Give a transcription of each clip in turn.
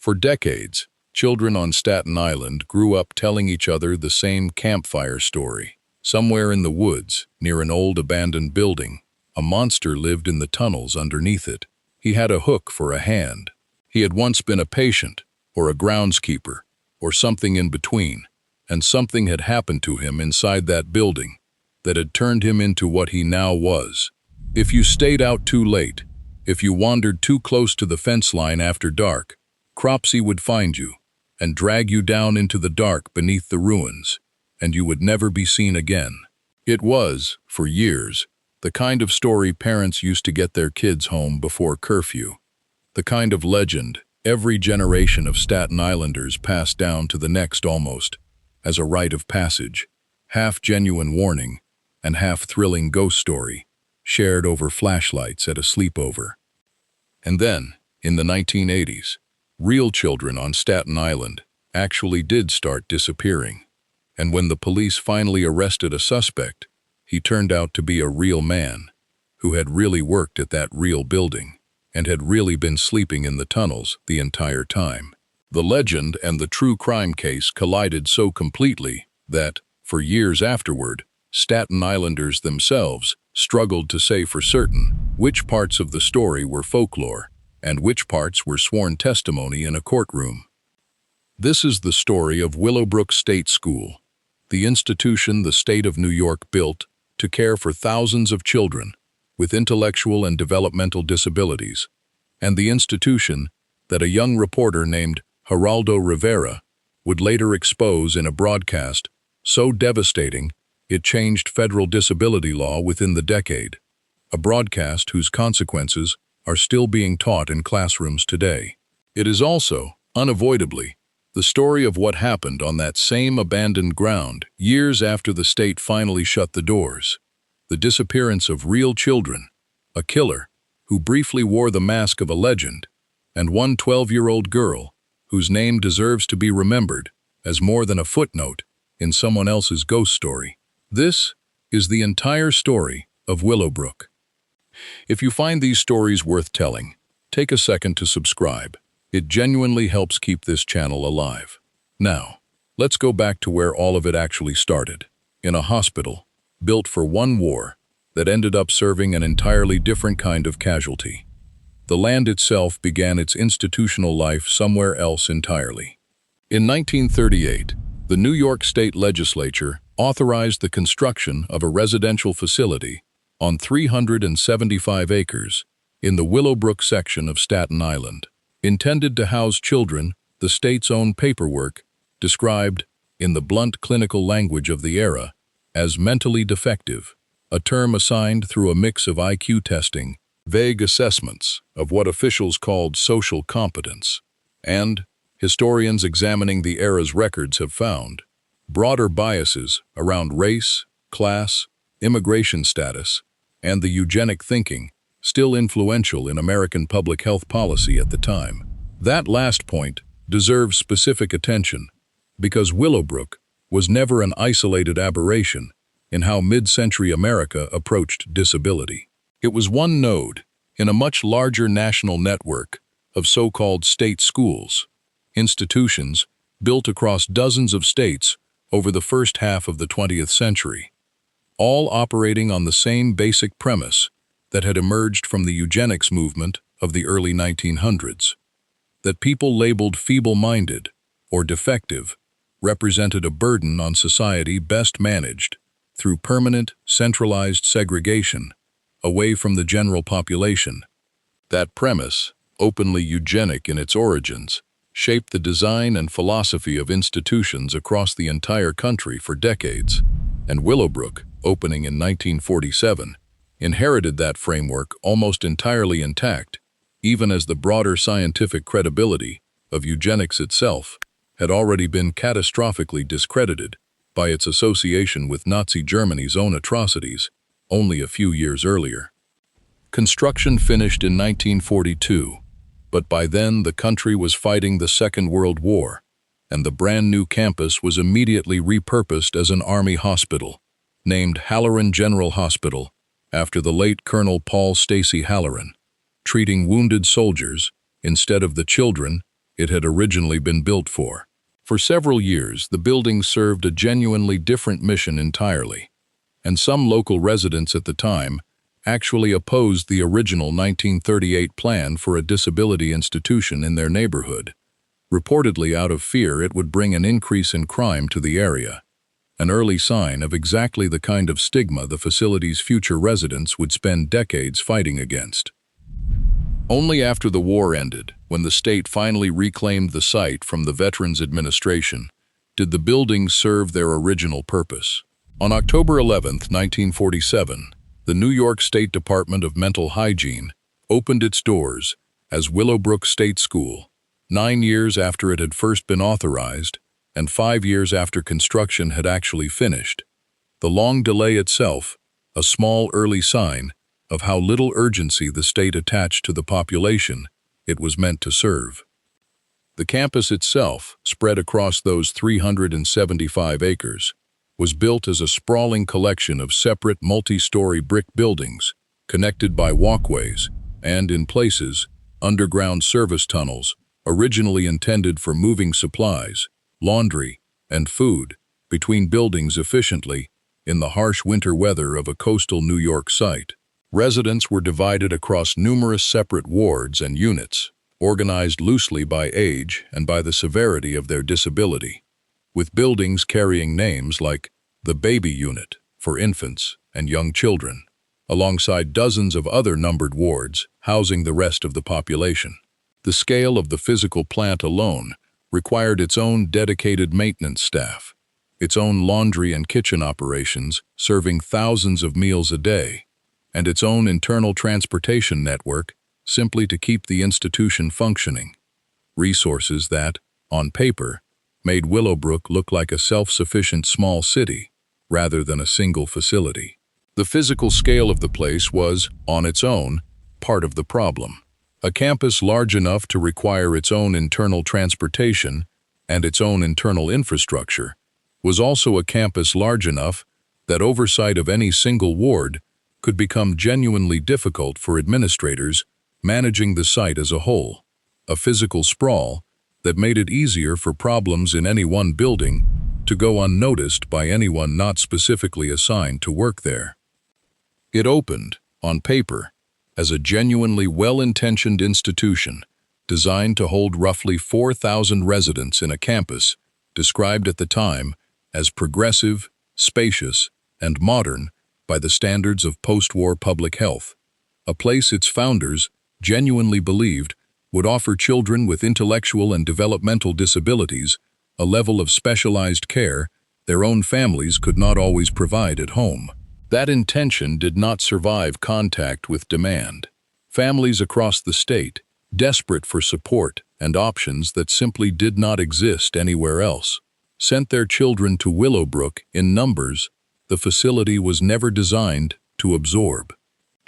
For decades, children on Staten Island grew up telling each other the same campfire story. Somewhere in the woods, near an old abandoned building, a monster lived in the tunnels underneath it. He had a hook for a hand. He had once been a patient, or a groundskeeper, or something in between, and something had happened to him inside that building that had turned him into what he now was. If you stayed out too late, if you wandered too close to the fence line after dark, Cropsey would find you and drag you down into the dark beneath the ruins, and you would never be seen again. It was, for years, the kind of story parents used to get their kids home before curfew. The kind of legend every generation of Staten Islanders passed down to the next almost, as a rite of passage, half genuine warning and half thrilling ghost story, shared over flashlights at a sleepover. And then, in the 1980s, real children on Staten Island actually did start disappearing. And when the police finally arrested a suspect, he turned out to be a real man who had really worked at that real building and had really been sleeping in the tunnels the entire time. The legend and the true crime case collided so completely that, for years afterward, Staten Islanders themselves struggled to say for certain which parts of the story were folklore and which parts were sworn testimony in a courtroom. This is the story of Willowbrook State School, the institution the state of New York built to care for thousands of children with intellectual and developmental disabilities, and the institution that a young reporter named Geraldo Rivera would later expose in a broadcast so devastating it changed federal disability law within the decade, a broadcast whose consequences are still being taught in classrooms today. It is also, unavoidably, the story of what happened on that same abandoned ground years after the state finally shut the doors. The disappearance of real children, a killer who briefly wore the mask of a legend, and one 12-year-old girl whose name deserves to be remembered as more than a footnote in someone else's ghost story. This is the entire story of Willowbrook. If you find these stories worth telling, take a second to subscribe. It genuinely helps keep this channel alive. Now, let's go back to where all of it actually started, in a hospital built for one war that ended up serving an entirely different kind of casualty. The land itself began its institutional life somewhere else entirely. In 1938, the New York State Legislature authorized the construction of a residential facility on 375 acres in the Willowbrook section of Staten Island. Intended to house children, the state's own paperwork described, in the blunt clinical language of the era, as mentally defective, a term assigned through a mix of IQ testing, vague assessments of what officials called social competence, and, historians examining the era's records have found, broader biases around race, class, immigration status, and the eugenic thinking still influential in American public health policy at the time. That last point deserves specific attention because Willowbrook was never an isolated aberration in how mid-century America approached disability. It was one node in a much larger national network of so-called state schools, institutions built across dozens of states over the first half of the 20th century, all operating on the same basic premise that had emerged from the eugenics movement of the early 1900s, that people labeled feeble-minded or defective represented a burden on society best managed through permanent, centralized segregation away from the general population. That premise, openly eugenic in its origins, shaped the design and philosophy of institutions across the entire country for decades, and Willowbrook, opening in 1947, inherited that framework almost entirely intact, even as the broader scientific credibility of eugenics itself had already been catastrophically discredited by its association with Nazi Germany's own atrocities only a few years earlier. Construction finished in 1942, but by then the country was fighting the Second World War, and the brand new campus was immediately repurposed as an Army hospital, named Halloran General Hospital, after the late Colonel Paul Stacy Halloran, treating wounded soldiers instead of the children it had originally been built for. For several years, the building served a genuinely different mission entirely, and some local residents at the time actually opposed the original 1938 plan for a disability institution in their neighborhood, reportedly out of fear it would bring an increase in crime to the area, an early sign of exactly the kind of stigma the facility's future residents would spend decades fighting against. Only after the war ended, when the state finally reclaimed the site from the Veterans Administration, did the buildings serve their original purpose. On October 11, 1947, the New York State Department of Mental Hygiene opened its doors as Willowbrook State School, 9 years after it had first been authorized and 5 years after construction had actually finished. The long delay itself, a small early sign of how little urgency the state attached to the population it was meant to serve. The campus itself, spread across those 375 acres, was built as a sprawling collection of separate multi-story brick buildings connected by walkways and, in places, underground service tunnels originally intended for moving supplies, laundry, and food between buildings efficiently in the harsh winter weather of a coastal New York site. Residents were divided across numerous separate wards and units, organized loosely by age and by the severity of their disability, with buildings carrying names like the Baby Unit for infants and young children, alongside dozens of other numbered wards housing the rest of the population. The scale of the physical plant alone required its own dedicated maintenance staff, its own laundry and kitchen operations serving thousands of meals a day, and its own internal transportation network simply to keep the institution functioning. Resources that, on paper, made Willowbrook look like a self-sufficient small city rather than a single facility. The physical scale of the place was, on its own, part of the problem. A campus large enough to require its own internal transportation and its own internal infrastructure was also a campus large enough that oversight of any single ward could become genuinely difficult for administrators managing the site as a whole, a physical sprawl that made it easier for problems in any one building to go unnoticed by anyone not specifically assigned to work there. It opened, on paper, as a genuinely well-intentioned institution designed to hold roughly 4,000 residents in a campus described at the time as progressive, spacious, and modern by the standards of post-war public health, a place its founders genuinely believed would offer children with intellectual and developmental disabilities a level of specialized care their own families could not always provide at home. That intention did not survive contact with demand. Families across the state, desperate for support and options that simply did not exist anywhere else, sent their children to Willowbrook in numbers the facility was never designed to absorb.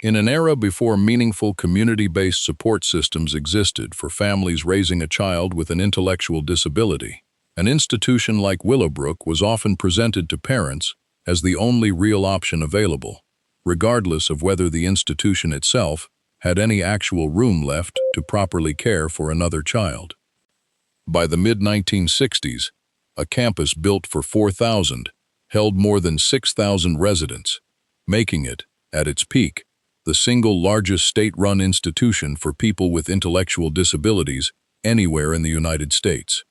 In an era before meaningful community-based support systems existed for families raising a child with an intellectual disability, an institution like Willowbrook was often presented to parents as the only real option available, regardless of whether the institution itself had any actual room left to properly care for another child. By the mid-1960s, a campus built for 4,000 held more than 6,000 residents, making it, at its peak, the single largest state-run institution for people with intellectual disabilities anywhere in the United States.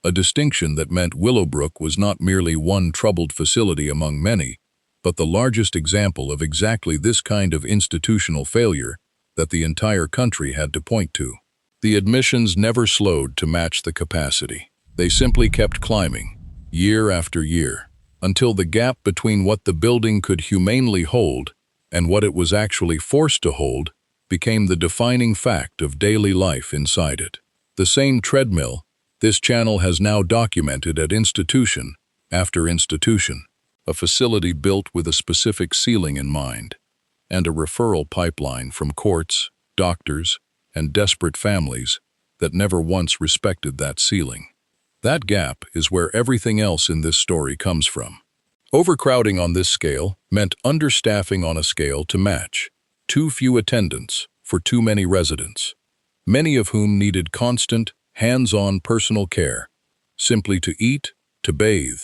A distinction that meant Willowbrook was not merely one troubled facility among many, but the largest example of exactly this kind of institutional failure that the entire country had to point to. The admissions never slowed to match the capacity. They simply kept climbing, year after year, until the gap between what the building could humanely hold and what it was actually forced to hold became the defining fact of daily life inside it. The same treadmill this channel has now documented at institution after institution, a facility built with a specific ceiling in mind, and a referral pipeline from courts, doctors, and desperate families that never once respected that ceiling. That gap is where everything else in this story comes from. Overcrowding on this scale meant understaffing on a scale to match, too few attendants for too many residents, many of whom needed constant, hands-on personal care, simply to eat, to bathe,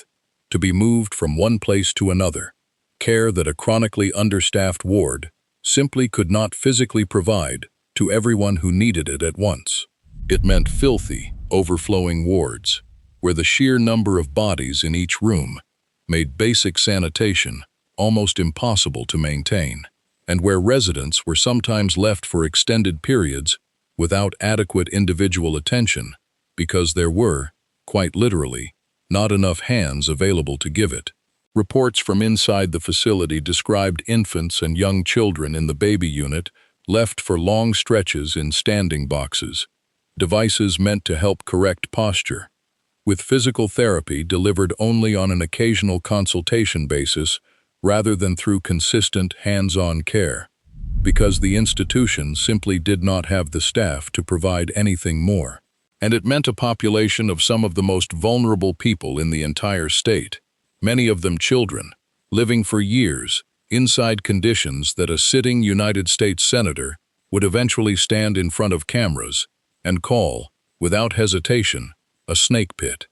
to be moved from one place to another, care that a chronically understaffed ward simply could not physically provide to everyone who needed it at once. It meant filthy, overflowing wards, where the sheer number of bodies in each room made basic sanitation almost impossible to maintain, and where residents were sometimes left for extended periods without adequate individual attention because there were, quite literally, not enough hands available to give it. Reports from inside the facility described infants and young children in the baby unit left for long stretches in standing boxes, devices meant to help correct posture, with physical therapy delivered only on an occasional consultation basis rather than through consistent hands-on care, because the institution simply did not have the staff to provide anything more. And it meant a population of some of the most vulnerable people in the entire state, many of them children, living for years inside conditions that a sitting United States senator would eventually stand in front of cameras and call, without hesitation, a snake pit.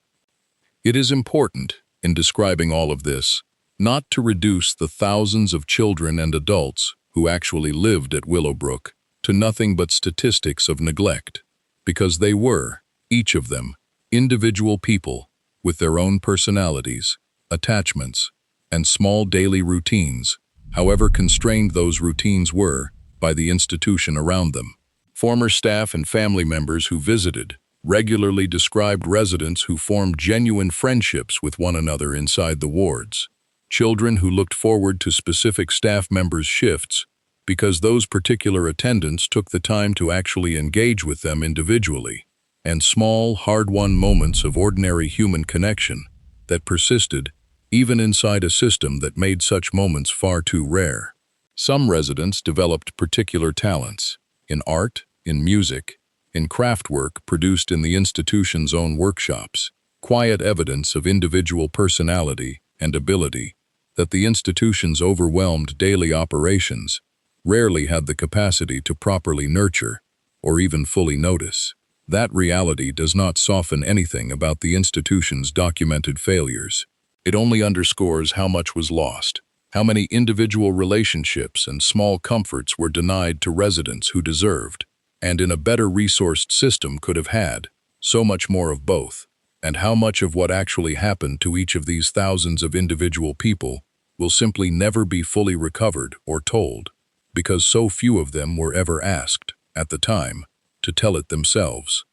It is important, in describing all of this, not to reduce the thousands of children and adults who actually lived at Willowbrook to nothing but statistics of neglect, because they were, each of them, individual people with their own personalities, attachments, and small daily routines, however constrained those routines were by the institution around them. Former staff and family members who visited regularly described residents who formed genuine friendships with one another inside the wards, children who looked forward to specific staff members' shifts because those particular attendants took the time to actually engage with them individually, and small, hard-won moments of ordinary human connection that persisted even inside a system that made such moments far too rare. Some residents developed particular talents in art, in music, in craft work produced in the institution's own workshops, quiet evidence of individual personality and ability that the institution's overwhelmed daily operations rarely had the capacity to properly nurture or even fully notice. That reality does not soften anything about the institution's documented failures. It only underscores how much was lost, how many individual relationships and small comforts were denied to residents who deserved, and in a better resourced system could have had, so much more of both, and how much of what actually happened to each of these thousands of individual people will simply never be fully recovered or told, because so few of them were ever asked, at the time, to tell it themselves.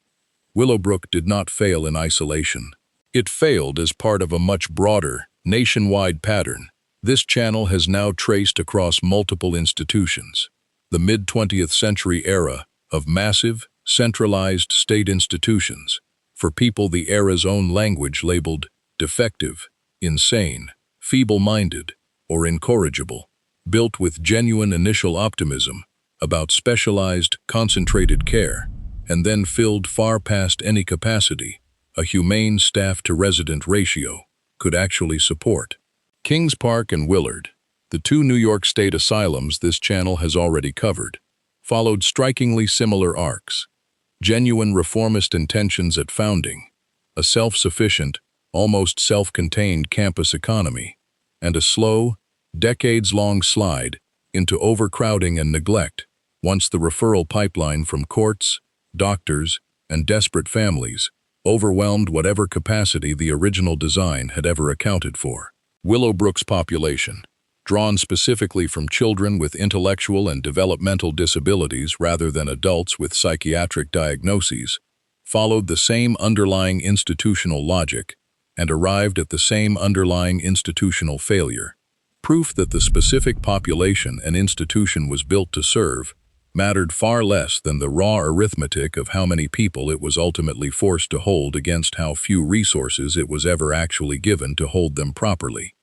Willowbrook did not fail in isolation. It failed as part of a much broader, nationwide pattern this channel has now traced across multiple institutions. The mid-20th century era of massive, centralized state institutions, for people the era's own language labeled defective, insane, feeble-minded, or incorrigible, built with genuine initial optimism about specialized, concentrated care, and then filled far past any capacity a humane staff-to-resident ratio could actually support. Kings Park and Willard, the two New York State asylums this channel has already covered, followed strikingly similar arcs: genuine reformist intentions at founding, a self-sufficient, almost self-contained campus economy, and a slow, decades-long slide into overcrowding and neglect once the referral pipeline from courts, doctors, and desperate families overwhelmed whatever capacity the original design had ever accounted for. Willowbrook's population, drawn specifically from children with intellectual and developmental disabilities rather than adults with psychiatric diagnoses, followed the same underlying institutional logic and arrived at the same underlying institutional failure. Proof that the specific population an institution was built to serve mattered far less than the raw arithmetic of how many people it was ultimately forced to hold against how few resources it was ever actually given to hold them properly.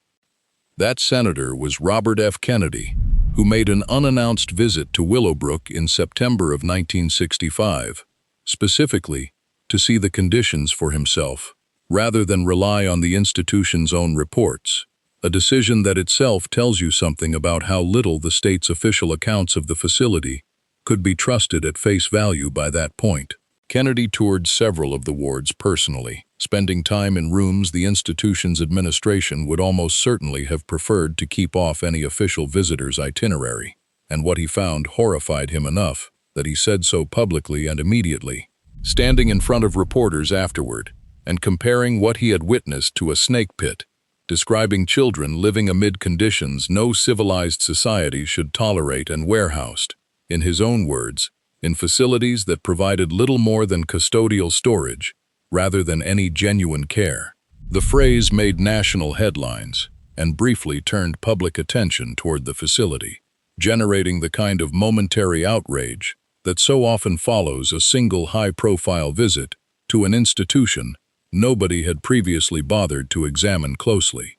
That senator was Robert F. Kennedy, who made an unannounced visit to Willowbrook in September of 1965, specifically to see the conditions for himself, rather than rely on the institution's own reports, a decision that itself tells you something about how little the state's official accounts of the facility could be trusted at face value by that point. Kennedy toured several of the wards personally, spending time in rooms the institution's administration would almost certainly have preferred to keep off any official visitor's itinerary, and what he found horrified him enough that he said so publicly and immediately, standing in front of reporters afterward and comparing what he had witnessed to a snake pit, describing children living amid conditions no civilized society should tolerate and warehoused, in his own words, in facilities that provided little more than custodial storage, rather than any genuine care. The phrase made national headlines and briefly turned public attention toward the facility, generating the kind of momentary outrage that so often follows a single high-profile visit to an institution nobody had previously bothered to examine closely.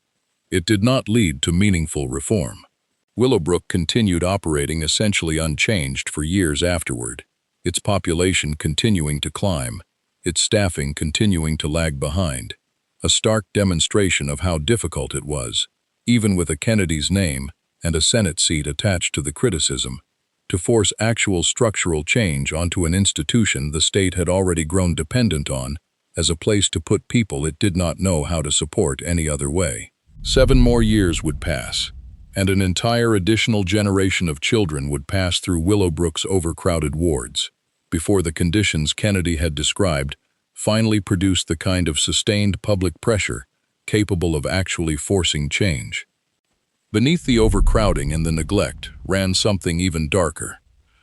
It did not lead to meaningful reform. Willowbrook continued operating essentially unchanged for years afterward, its population continuing to climb, its staffing continuing to lag behind, a stark demonstration of how difficult it was, even with a Kennedy's name and a Senate seat attached to the criticism, to force actual structural change onto an institution the state had already grown dependent on as a place to put people it did not know how to support any other way. 7 more years would pass, and an entire additional generation of children would pass through Willowbrook's overcrowded wards, before the conditions Kennedy had described finally produced the kind of sustained public pressure capable of actually forcing change. Beneath the overcrowding and the neglect ran something even darker,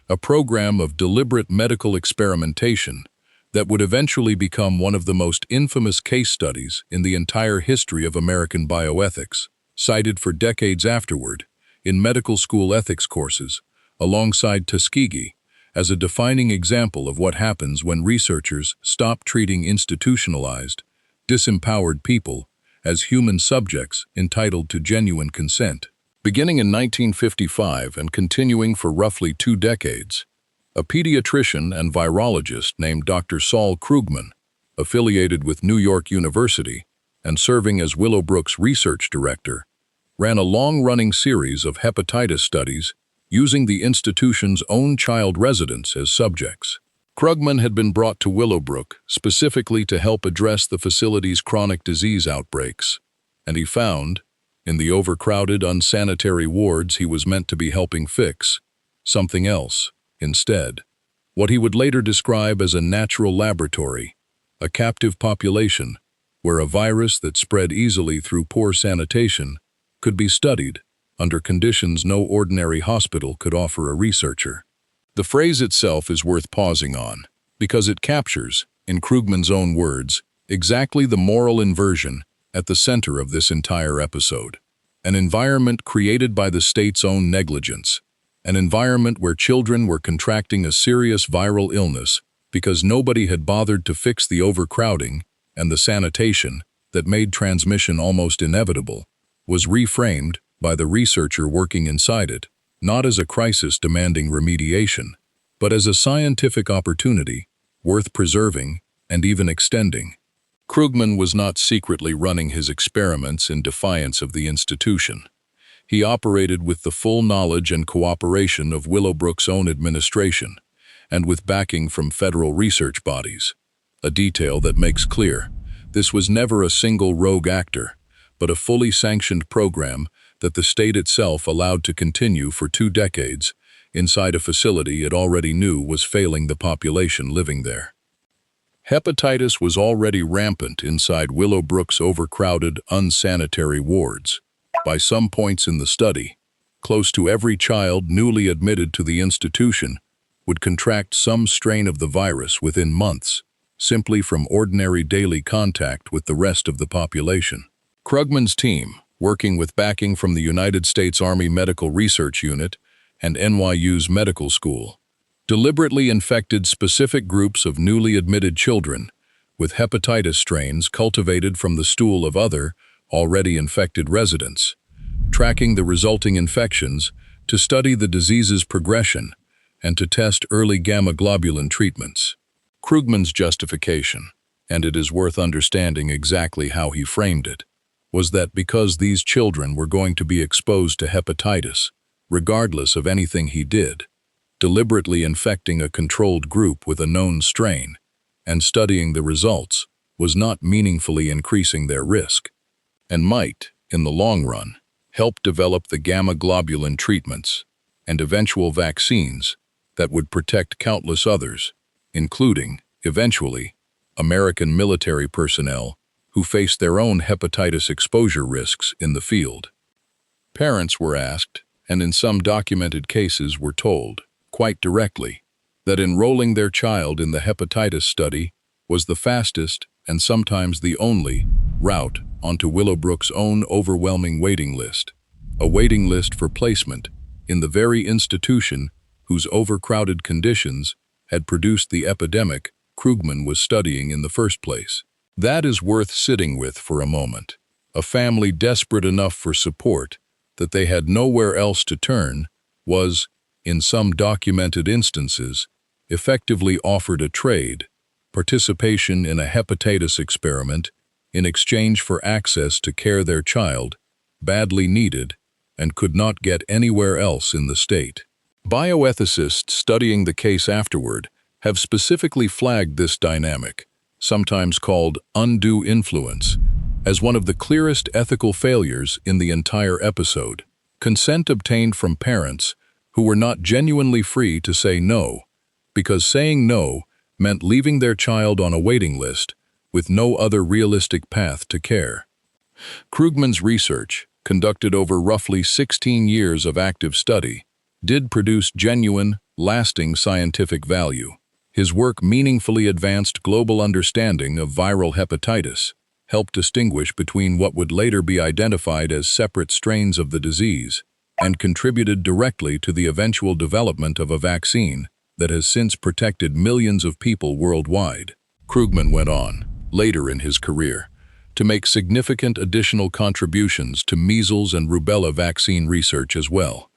a program of deliberate medical experimentation that would eventually become one of the most infamous case studies in the entire history of American bioethics, cited for decades afterward in medical school ethics courses, alongside Tuskegee, as a defining example of what happens when researchers stop treating institutionalized, disempowered people as human subjects entitled to genuine consent. Beginning in 1955 and continuing for roughly 2 decades, a pediatrician and virologist named Dr. Saul Krugman, affiliated with New York University and serving as Willowbrook's research director, ran a long-running series of hepatitis studies using the institution's own child residents as subjects. Krugman had been brought to Willowbrook specifically to help address the facility's chronic disease outbreaks, and he found, in the overcrowded, unsanitary wards he was meant to be helping fix, something else instead. What he would later describe as a natural laboratory, a captive population, where a virus that spread easily through poor sanitation could be studied under conditions no ordinary hospital could offer a researcher. The phrase itself is worth pausing on, because it captures, in Krugman's own words, exactly the moral inversion at the center of this entire episode. An environment created by the state's own negligence, an environment where children were contracting a serious viral illness because nobody had bothered to fix the overcrowding and the sanitation that made transmission almost inevitable, was reframed by the researcher working inside it, not as a crisis demanding remediation, but as a scientific opportunity worth preserving and even extending. Krugman was not secretly running his experiments in defiance of the institution. He operated with the full knowledge and cooperation of Willowbrook's own administration, and with backing from federal research bodies. A detail that makes clear, this was never a single rogue actor, but a fully sanctioned program that the state itself allowed to continue for 2 decades inside a facility it already knew was failing the population living there. Hepatitis was already rampant inside Willowbrook's overcrowded, unsanitary wards. By some points in the study, close to every child newly admitted to the institution would contract some strain of the virus within months, simply from ordinary daily contact with the rest of the population. Krugman's team, working with backing from the United States Army Medical Research Unit and NYU's medical school, deliberately infected specific groups of newly admitted children with hepatitis strains cultivated from the stool of other, already infected residents, tracking the resulting infections to study the disease's progression and to test early gamma-globulin treatments. Krugman's justification, and it is worth understanding exactly how he framed it, was that because these children were going to be exposed to hepatitis, regardless of anything he did, deliberately infecting a controlled group with a known strain and studying the results was not meaningfully increasing their risk, and might, in the long run, help develop the gamma globulin treatments and eventual vaccines that would protect countless others, including, eventually, American military personnel who faced their own hepatitis exposure risks in the field. Parents were asked, and in some documented cases were told, quite directly, that enrolling their child in the hepatitis study was the fastest and sometimes the only route onto Willowbrook's own overwhelming waiting list, a waiting list for placement in the very institution whose overcrowded conditions had produced the epidemic Krugman was studying in the first place. That is worth sitting with for a moment. A family desperate enough for support that they had nowhere else to turn was, in some documented instances, effectively offered a trade, participation in a hepatitis experiment in exchange for access to care their child, badly needed, and could not get anywhere else in the state. Bioethicists studying the case afterward have specifically flagged this dynamic, sometimes called undue influence, as one of the clearest ethical failures in the entire episode. Consent obtained from parents who were not genuinely free to say no, because saying no meant leaving their child on a waiting list with no other realistic path to care. Krugman's research, conducted over roughly 16 years of active study, did produce genuine, lasting scientific value. His work meaningfully advanced global understanding of viral hepatitis, helped distinguish between what would later be identified as separate strains of the disease, and contributed directly to the eventual development of a vaccine that has since protected millions of people worldwide. Krugman went on, later in his career, to make significant additional contributions to measles and rubella vaccine research as well,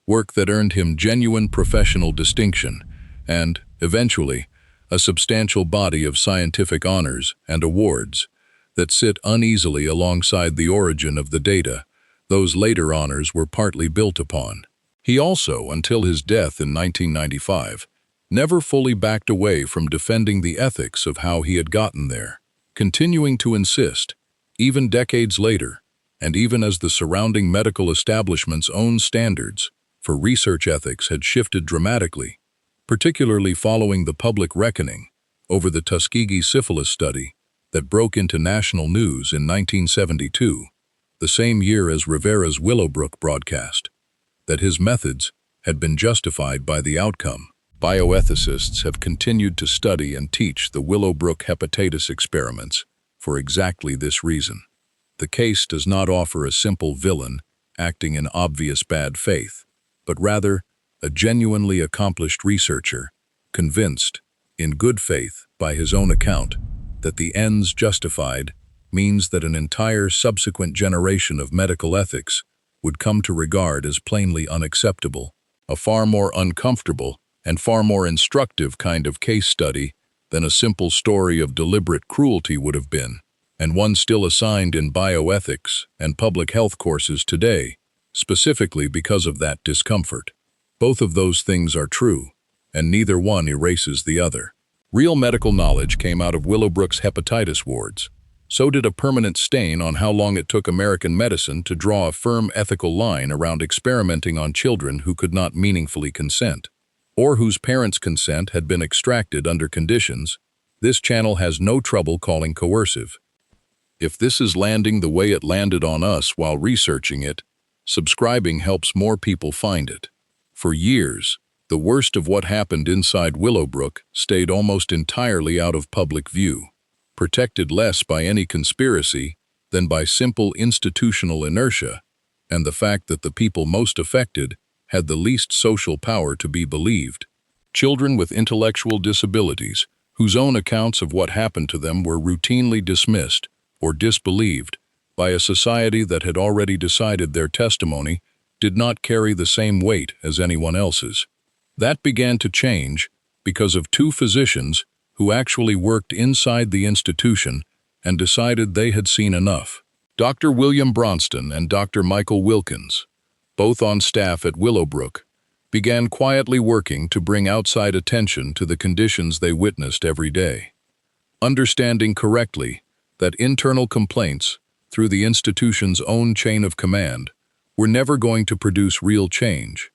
work that earned him genuine professional distinction and, eventually, a substantial body of scientific honors and awards that sit uneasily alongside the origin of the data those later honors were partly built upon. He also, until his death in 1995, never fully backed away from defending the ethics of how he had gotten there, continuing to insist, even decades later, and even as the surrounding medical establishment's own standards for research ethics had shifted dramatically, particularly following the public reckoning over the Tuskegee syphilis study that broke into national news in 1972, the same year as Rivera's Willowbrook broadcast, that his methods had been justified by the outcome. Bioethicists have continued to study and teach the Willowbrook hepatitis experiments for exactly this reason. The case does not offer a simple villain acting in obvious bad faith, but rather a genuinely accomplished researcher, convinced, in good faith by his own account, that the ends justified means that an entire subsequent generation of medical ethics would come to regard as plainly unacceptable, a far more uncomfortable and far more instructive kind of case study than a simple story of deliberate cruelty would have been, and one still assigned in bioethics and public health courses today, specifically because of that discomfort. Both of those things are true, and neither one erases the other. Real medical knowledge came out of Willowbrook's hepatitis wards. So did a permanent stain on how long it took American medicine to draw a firm ethical line around experimenting on children who could not meaningfully consent, or whose parents' consent had been extracted under conditions this channel has no trouble calling coercive. If this is landing the way it landed on us while researching it, subscribing helps more people find it. For years, the worst of what happened inside Willowbrook stayed almost entirely out of public view, protected less by any conspiracy than by simple institutional inertia and the fact that the people most affected had the least social power to be believed. Children with intellectual disabilities, whose own accounts of what happened to them were routinely dismissed or disbelieved by a society that had already decided their testimony did not carry the same weight as anyone else's. That began to change because of two physicians who actually worked inside the institution and decided they had seen enough. Dr. William Bronston and Dr. Michael Wilkins, both on staff at Willowbrook, began quietly working to bring outside attention to the conditions they witnessed every day. understanding correctly that internal complaints, through the institution's own chain of command, were never going to produce real change,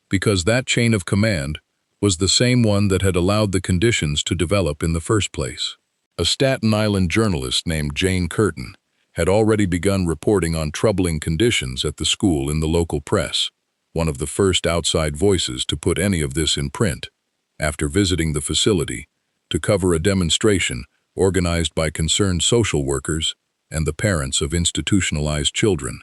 because that chain of command was the same one that had allowed the conditions to develop in the first place. A Staten Island journalist named Jane Curtin had already begun reporting on troubling conditions at the school in the local press, one of the first outside voices to put any of this in print, after visiting the facility to cover a demonstration organized by concerned social workers and the parents of institutionalized children.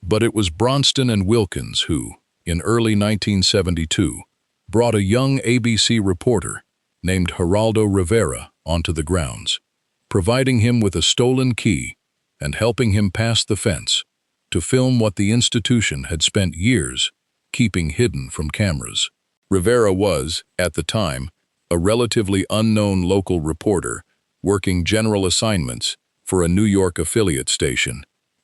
But it was Bronston and Wilkins who, in early 1972, brought a young ABC reporter named Geraldo Rivera onto the grounds, providing him with a stolen key and helping him pass the fence to film what the institution had spent years keeping hidden from cameras. Rivera was, at the time, a relatively unknown local reporter working general assignments for a New York affiliate station,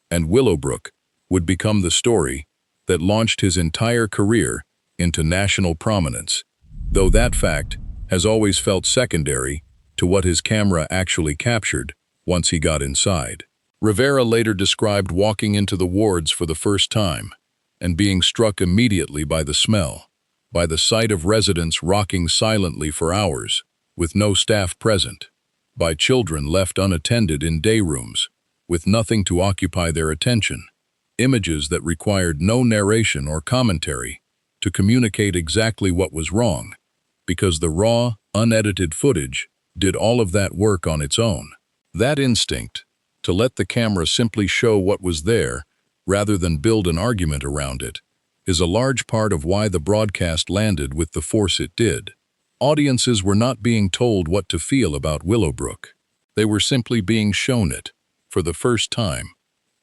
and Willowbrook would become the story that launched his entire career into national prominence, though that fact has always felt secondary to what his camera actually captured once he got inside. Rivera later described walking into the wards for the first time and being struck immediately by the smell, by the sight of residents rocking silently for hours with no staff present, by children left unattended in day rooms with nothing to occupy their attention, images that required no narration or commentary to communicate exactly what was wrong, because the raw, unedited footage did all of that work on its own. That instinct, to let the camera simply show what was there rather than build an argument around it, is a large part of why the broadcast landed with the force it did. Audiences were not being told what to feel about Willowbrook. They were simply being shown it, for the first time,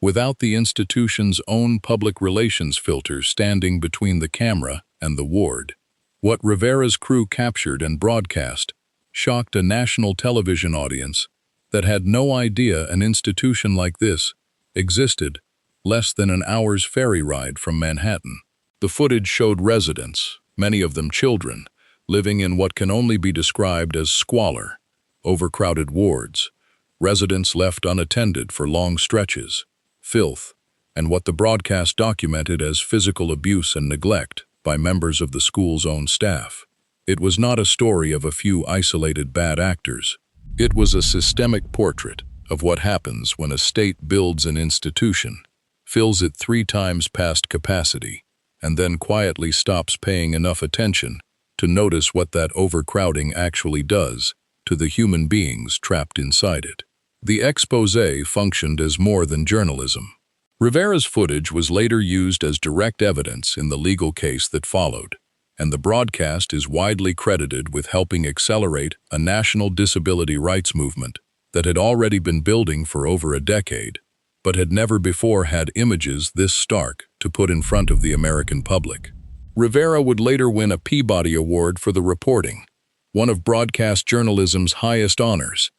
without the institution's own public relations filter standing between the camera and the ward. What Rivera's crew captured and broadcast shocked a national television audience that had no idea an institution like this existed less than an hour's ferry ride from Manhattan. The footage showed residents, many of them children, living in what can only be described as squalor, overcrowded wards, residents left unattended for long stretches, filth, and what the broadcast documented as physical abuse and neglect by members of the school's own staff. It was not a story of a few isolated bad actors. It was a systemic portrait of what happens when a state builds an institution, fills it 3 times past capacity, and then quietly stops paying enough attention to notice what that overcrowding actually does to the human beings trapped inside it. The exposé functioned as more than journalism. Rivera's footage was later used as direct evidence in the legal case that followed, and the broadcast is widely credited with helping accelerate a national disability rights movement that had already been building for over a decade, but had never before had images this stark to put in front of the American public. Rivera would later win a Peabody Award for the reporting, one of broadcast journalism's highest honors,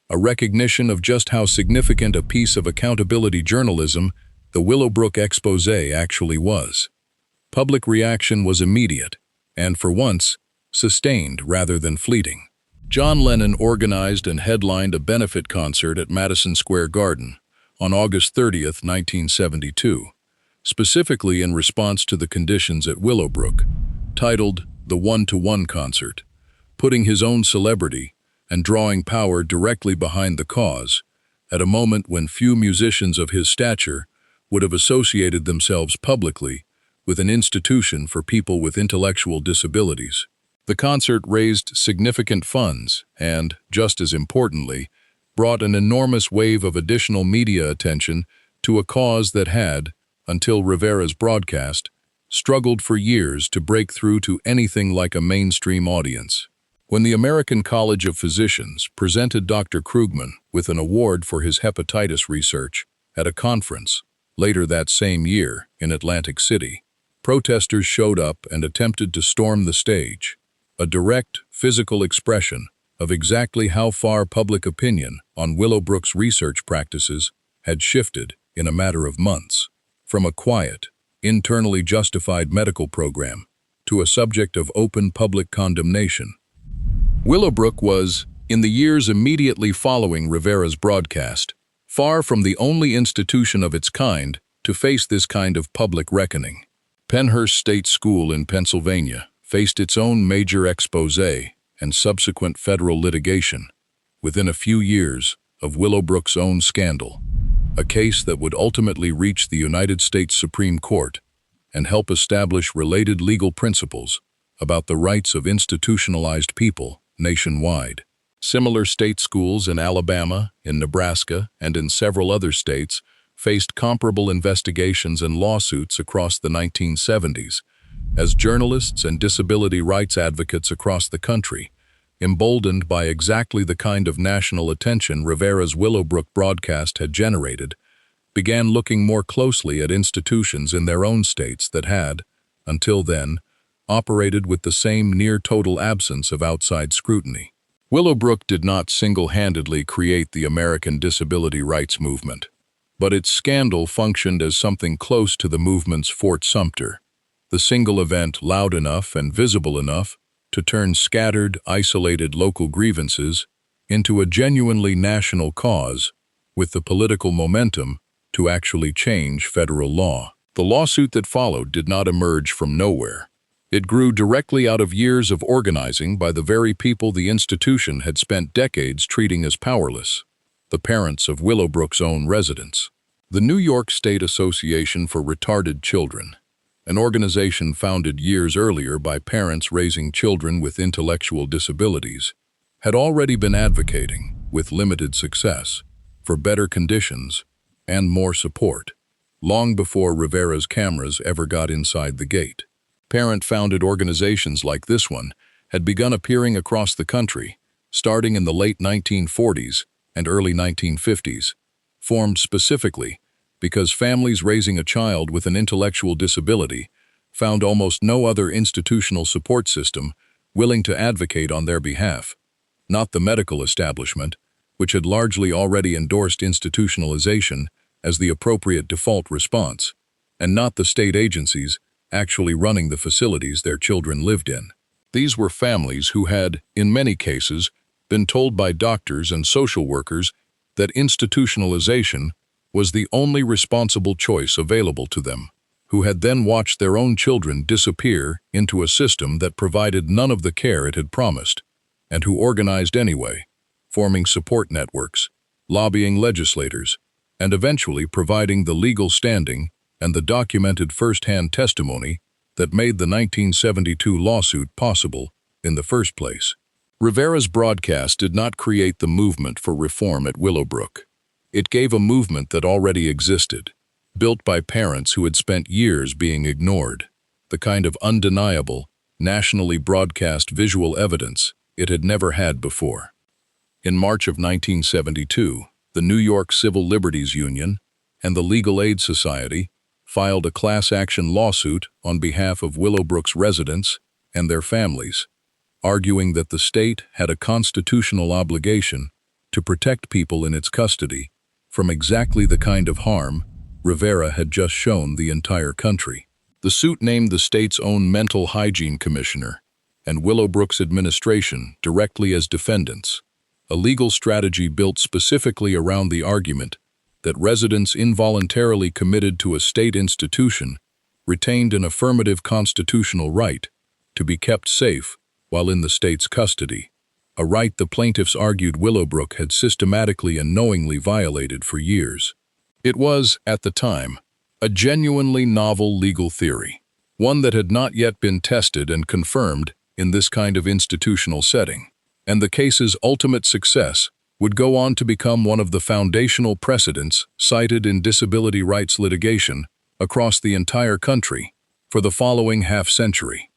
a recognition of just how significant a piece of accountability journalism the Willowbrook exposé actually was. Public reaction was immediate, and for once, sustained rather than fleeting. John Lennon organized and headlined a benefit concert at Madison Square Garden on August 30th, 1972, specifically in response to the conditions at Willowbrook, titled The One-to-One Concert, putting his own celebrity and drawing power directly behind the cause, at a moment when few musicians of his stature would have associated themselves publicly with an institution for people with intellectual disabilities. The concert raised significant funds and, just as importantly, brought an enormous wave of additional media attention to a cause that had, until Rivera's broadcast, struggled for years to break through to anything like a mainstream audience. When the American College of Physicians presented Dr. Krugman with an award for his hepatitis research at a conference later that same year in Atlantic City, protesters showed up and attempted to storm the stage, a direct physical expression of exactly how far public opinion on Willowbrook's research practices had shifted in a matter of months, from a quiet, internally justified medical program to a subject of open public condemnation. Willowbrook was, In the years immediately following Rivera's broadcast, far from the only institution of its kind to face this kind of public reckoning, Penhurst State School in Pennsylvania faced its own major exposé and subsequent federal litigation within a few years of Willowbrook's own scandal, a case that would ultimately reach the United States Supreme Court and help establish related legal principles about the rights of institutionalized people nationwide. Similar state schools in Alabama, in Nebraska, and in several other states faced comparable investigations and lawsuits across the 1970s, as journalists and disability rights advocates across the country, emboldened by exactly the kind of national attention Rivera's Willowbrook broadcast had generated, began looking more closely at institutions in their own states that had, until then, operated with the same near-total absence of outside scrutiny. Willowbrook did not single-handedly create the American disability rights movement, but its scandal functioned as something close to the movement's Fort Sumter, the single event loud enough and visible enough to turn scattered, isolated local grievances into a genuinely national cause with the political momentum to actually change federal law. The lawsuit that followed did not emerge from nowhere. It grew directly out of years of organizing by the very people the institution had spent decades treating as powerless, the parents of Willowbrook's own residents. The New York State Association for Retarded Children, an organization founded years earlier by parents raising children with intellectual disabilities, had already been advocating, with limited success, for better conditions and more support, long before Rivera's cameras ever got inside the gate. Parent-founded organizations like this one had begun appearing across the country, starting in the late 1940s and early 1950s, formed specifically because families raising a child with an intellectual disability found almost no other institutional support system willing to advocate on their behalf. Not the medical establishment, which had largely already endorsed institutionalization as the appropriate default response, and not the state agencies actually running the facilities their children lived in. These were families who had, in many cases, been told by doctors and social workers that institutionalization was the only responsible choice available to them, who had then watched their own children disappear into a system that provided none of the care it had promised, and who organized anyway, forming support networks, lobbying legislators, and eventually providing the legal standing and the documented first-hand testimony that made the 1972 lawsuit possible in the first place. Rivera's broadcast did not create the movement for reform at Willowbrook. It gave a movement that already existed, built by parents who had spent years being ignored, the kind of undeniable, nationally broadcast visual evidence it had never had before. In March of 1972, the New York Civil Liberties Union and the Legal Aid Society filed a class-action lawsuit on behalf of Willowbrook's residents and their families, arguing that the state had a constitutional obligation to protect people in its custody from exactly the kind of harm Rivera had just shown the entire country. The suit named the state's own mental hygiene commissioner and Willowbrook's administration directly as defendants, a legal strategy built specifically around the argument that residents involuntarily committed to a state institution retained an affirmative constitutional right to be kept safe while in the state's custody, a right the plaintiffs argued Willowbrook had systematically and knowingly violated for years. It was, at the time, a genuinely novel legal theory, one that had not yet been tested and confirmed in this kind of institutional setting, and the case's ultimate success would go on to become one of the foundational precedents cited in disability rights litigation across the entire country for the following half-century.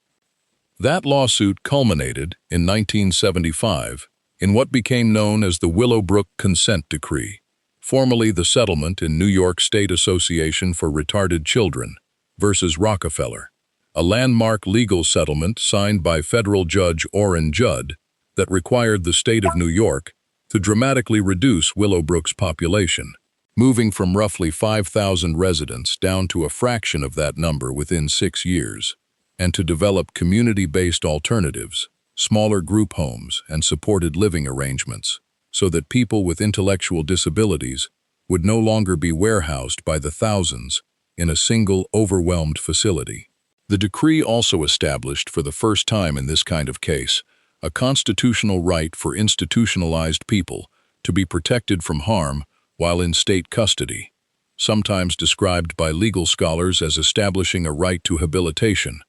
That lawsuit culminated in 1975 in what became known as the Willowbrook Consent Decree, formerly the settlement in New York State Association for Retarded Children versus Rockefeller, a landmark legal settlement signed by federal Judge Orrin Judd that required the state of New York to dramatically reduce Willowbrook's population, moving from roughly 5,000 residents down to a fraction of that number within 6 years, and to develop community-based alternatives, smaller group homes, and supported living arrangements, so that people with intellectual disabilities would no longer be warehoused by the thousands in a single overwhelmed facility. The decree also established, for the first time in this kind of case, a constitutional right for institutionalized people to be protected from harm while in state custody, sometimes described by legal scholars as establishing a right to habilitation,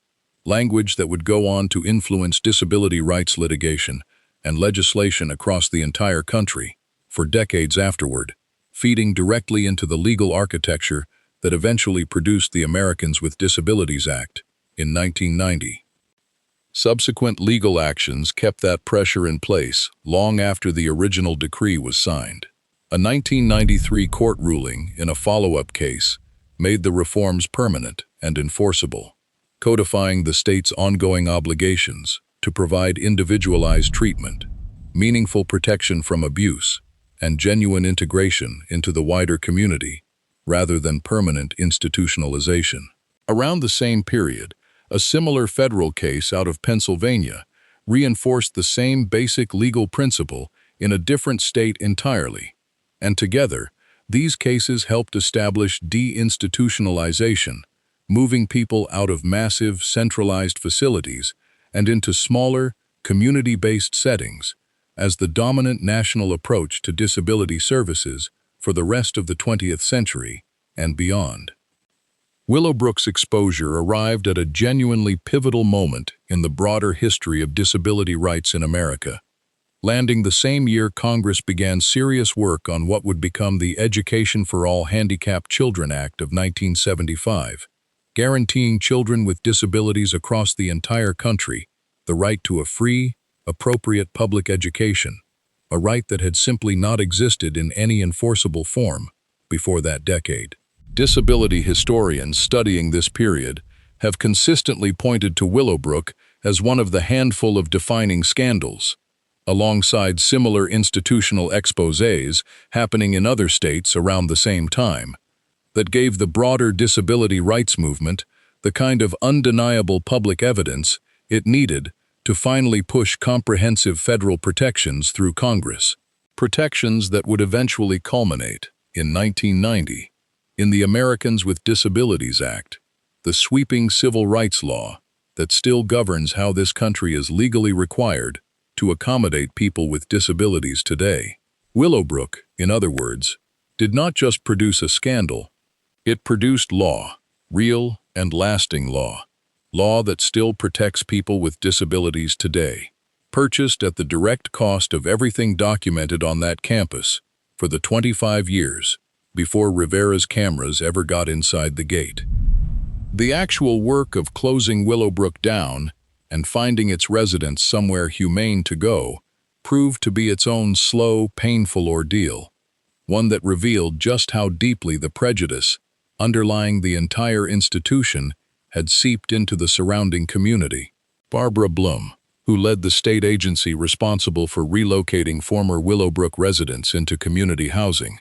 language that would go on to influence disability rights litigation and legislation across the entire country for decades afterward, feeding directly into the legal architecture that eventually produced the Americans with Disabilities Act in 1990. Subsequent legal actions kept that pressure in place long after the original decree was signed. A 1993 court ruling in a follow-up case made the reforms permanent and enforceable, codifying the state's ongoing obligations to provide individualized treatment, meaningful protection from abuse, and genuine integration into the wider community, rather than permanent institutionalization. Around the same period, a similar federal case out of Pennsylvania reinforced the same basic legal principle in a different state entirely, and together, these cases helped establish deinstitutionalization, moving people out of massive, centralized facilities and into smaller, community-based settings as the dominant national approach to disability services for the rest of the 20th century and beyond. Willowbrook's exposure arrived at a genuinely pivotal moment in the broader history of disability rights in America, landing the same year Congress began serious work on what would become the Education for All Handicapped Children Act of 1975, guaranteeing children with disabilities across the entire country the right to a free, appropriate public education, a right that had simply not existed in any enforceable form before that decade. Disability historians studying this period have consistently pointed to Willowbrook as one of the handful of defining scandals, alongside similar institutional exposés happening in other states around the same time, that gave the broader disability rights movement the kind of undeniable public evidence it needed to finally push comprehensive federal protections through Congress, protections that would eventually culminate, in 1990, in the Americans with Disabilities Act, the sweeping civil rights law that still governs how this country is legally required to accommodate people with disabilities today. Willowbrook, in other words, did not just produce a scandal, it produced law, real and lasting law that still protects people with disabilities today, purchased at the direct cost of everything documented on that campus for the 25 years before Rivera's cameras ever got inside the gate. The actual work of closing Willowbrook down and finding its residents somewhere humane to go proved to be its own slow, painful ordeal, one that revealed just how deeply the prejudice underlying the entire institution had seeped into the surrounding community. Barbara Blum, who led the state agency responsible for relocating former Willowbrook residents into community housing,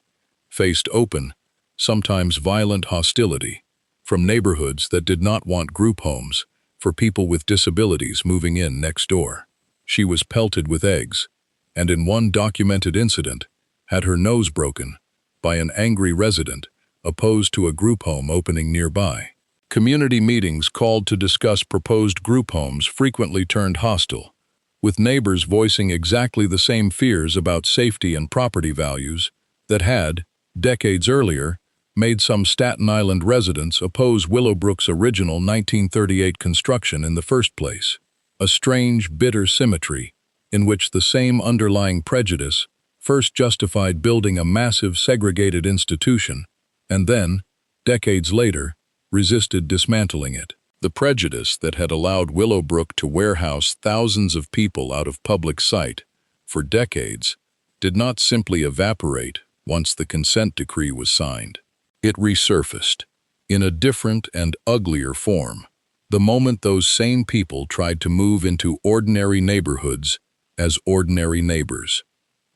faced open, sometimes violent hostility from neighborhoods that did not want group homes for people with disabilities moving in next door. She was pelted with eggs, and in one documented incident, had her nose broken by an angry resident opposed to a group home opening nearby. Community meetings called to discuss proposed group homes frequently turned hostile, with neighbors voicing exactly the same fears about safety and property values that had, decades earlier, made some Staten Island residents oppose Willowbrook's original 1938 construction in the first place. A strange, bitter symmetry in which the same underlying prejudice first justified building a massive segregated institution and then, decades later, resisted dismantling it. The prejudice that had allowed Willowbrook to warehouse thousands of people out of public sight for decades did not simply evaporate once the consent decree was signed. It resurfaced, in a different and uglier form, the moment those same people tried to move into ordinary neighborhoods as ordinary neighbors,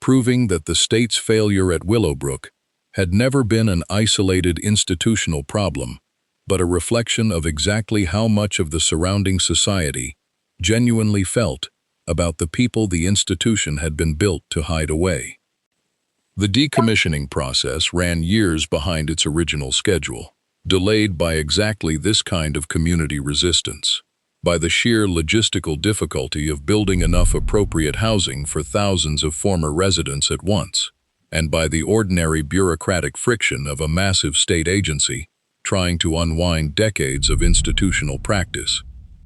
proving that the state's failure at Willowbrook had never been an isolated institutional problem, but a reflection of exactly how much of the surrounding society genuinely felt about the people the institution had been built to hide away. The decommissioning process ran years behind its original schedule, delayed by exactly this kind of community resistance, by the sheer logistical difficulty of building enough appropriate housing for thousands of former residents at once, and by the ordinary bureaucratic friction of a massive state agency trying to unwind decades of institutional practice.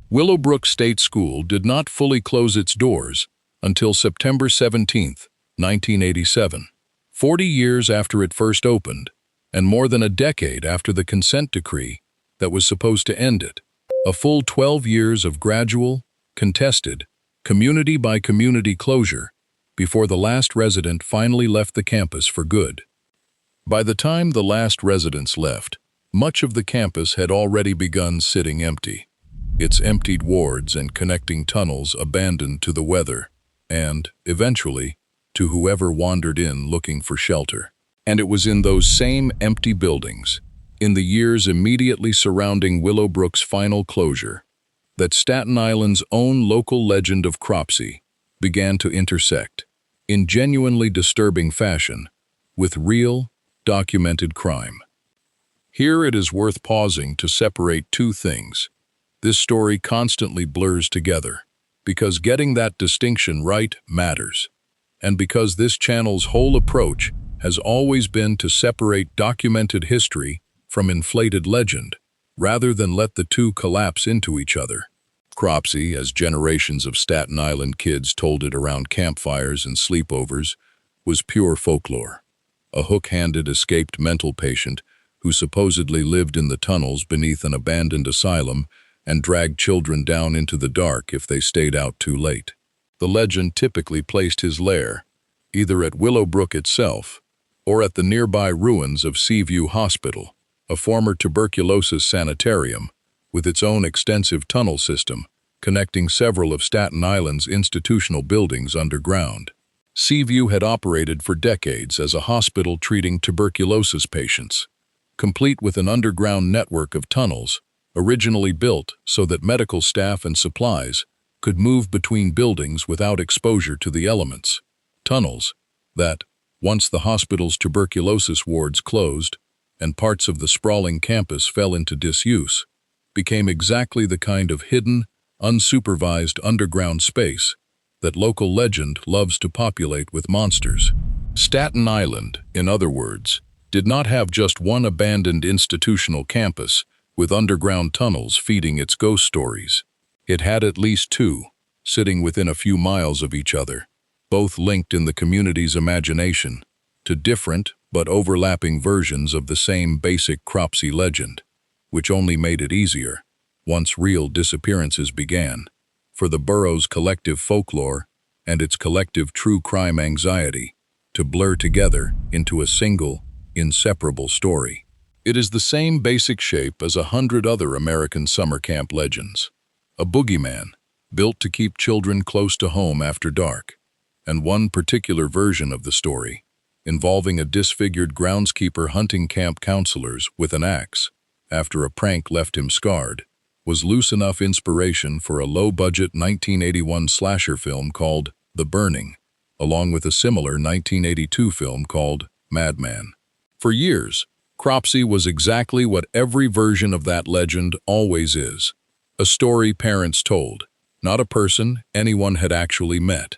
Willowbrook State School did not fully close its doors until September 17, 1987, 40 years after it first opened, and more than a decade after the consent decree that was supposed to end it. A full 12 years of gradual, contested, community-by-community closure before the last resident finally left the campus for good. By the time the last residents left, much of the campus had already begun sitting empty, its emptied wards and connecting tunnels abandoned to the weather and, eventually, to whoever wandered in looking for shelter. And it was in those same empty buildings, in the years immediately surrounding Willowbrook's final closure, that Staten Island's own local legend of Cropsey began to intersect, in genuinely disturbing fashion, with real, documented crime. Here it is worth pausing to separate two things. This story constantly blurs together, because getting that distinction right matters, and because this channel's whole approach has always been to separate documented history from inflated legend, rather than let the two collapse into each other. Cropsey, as generations of Staten Island kids told it around campfires and sleepovers, was pure folklore. A hook-handed escaped mental patient who supposedly lived in the tunnels beneath an abandoned asylum and dragged children down into the dark if they stayed out too late. The legend typically placed his lair either at Willowbrook itself or at the nearby ruins of Seaview Hospital, a former tuberculosis sanitarium with its own extensive tunnel system connecting several of Staten Island's institutional buildings underground. Seaview had operated for decades as a hospital treating tuberculosis patients, complete with an underground network of tunnels originally built so that medical staff and supplies could move between buildings without exposure to the elements. Tunnels that, once the hospital's tuberculosis wards closed and parts of the sprawling campus fell into disuse, became exactly the kind of hidden, unsupervised underground space that local legend loves to populate with monsters. Staten Island, in other words, did not have just one abandoned institutional campus with underground tunnels feeding its ghost stories. It had at least two, sitting within a few miles of each other, both linked in the community's imagination to different but overlapping versions of the same basic Cropsey legend, which only made it easier, once real disappearances began, for the borough's collective folklore and its collective true crime anxiety to blur together into a single, inseparable story. It is the same basic shape as 100 other American summer camp legends. A boogeyman, built to keep children close to home after dark, and one particular version of the story, involving a disfigured groundskeeper hunting camp counselors with an axe after a prank left him scarred, was loose enough inspiration for a low-budget 1981 slasher film called The Burning, along with a similar 1982 film called Madman. For years, Cropsey was exactly what every version of that legend always is: a story parents told, not a person anyone had actually met.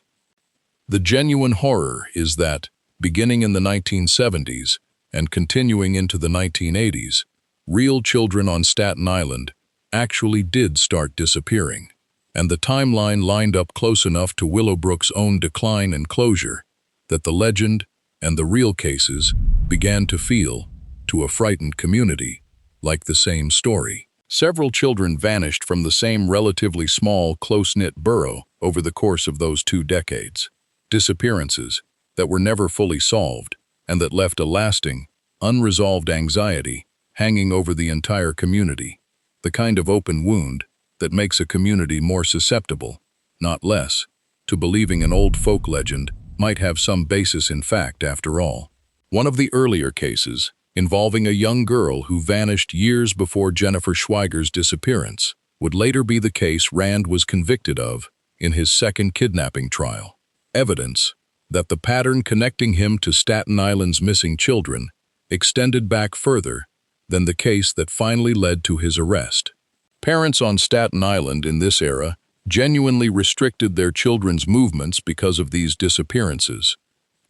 The genuine horror is that, beginning in the 1970s and continuing into the 1980s, real children on Staten Island actually did start disappearing, and the timeline lined up close enough to Willowbrook's own decline and closure that the legend and the real cases began to feel, to a frightened community, like the same story. Several children vanished from the same relatively small, close-knit borough over the course of those 2 decades. Disappearances that were never fully solved and that left a lasting, unresolved anxiety hanging over the entire community, the kind of open wound that makes a community more susceptible, not less, to believing an old folk legend might have some basis in fact after all. One of the earlier cases, involving a young girl who vanished years before Jennifer Schweiger's disappearance, would later be the case Rand was convicted of in his second kidnapping trial. Evidence that the pattern connecting him to Staten Island's missing children extended back further than the case that finally led to his arrest. Parents on Staten Island in this era genuinely restricted their children's movements because of these disappearances,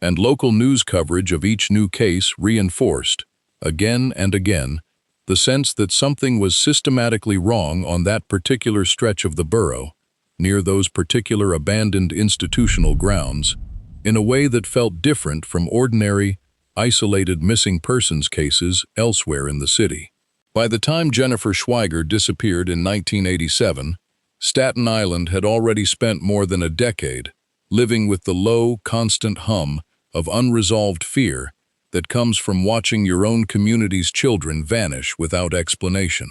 and local news coverage of each new case reinforced, again and again, the sense that something was systematically wrong on that particular stretch of the borough, near those particular abandoned institutional grounds, in a way that felt different from ordinary, isolated missing persons cases elsewhere in the city. By the time Jennifer Schweiger disappeared in 1987, Staten Island had already spent more than a decade living with the low, constant hum of unresolved fear that comes from watching your own community's children vanish without explanation.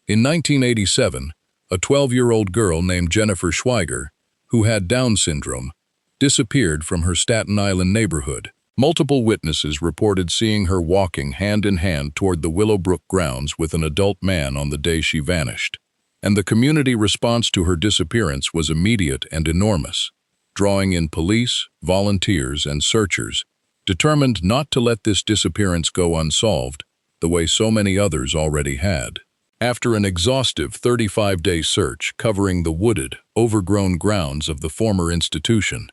In 1987, a 12-year-old girl named Jennifer Schweiger, who had Down syndrome, disappeared from her Staten Island neighborhood. Multiple witnesses reported seeing her walking hand in hand toward the Willowbrook grounds with an adult man on the day she vanished, and the community response to her disappearance was immediate and enormous, drawing in police, volunteers, and searchers, determined not to let this disappearance go unsolved the way so many others already had. After an exhaustive 35-day search covering the wooded, overgrown grounds of the former institution,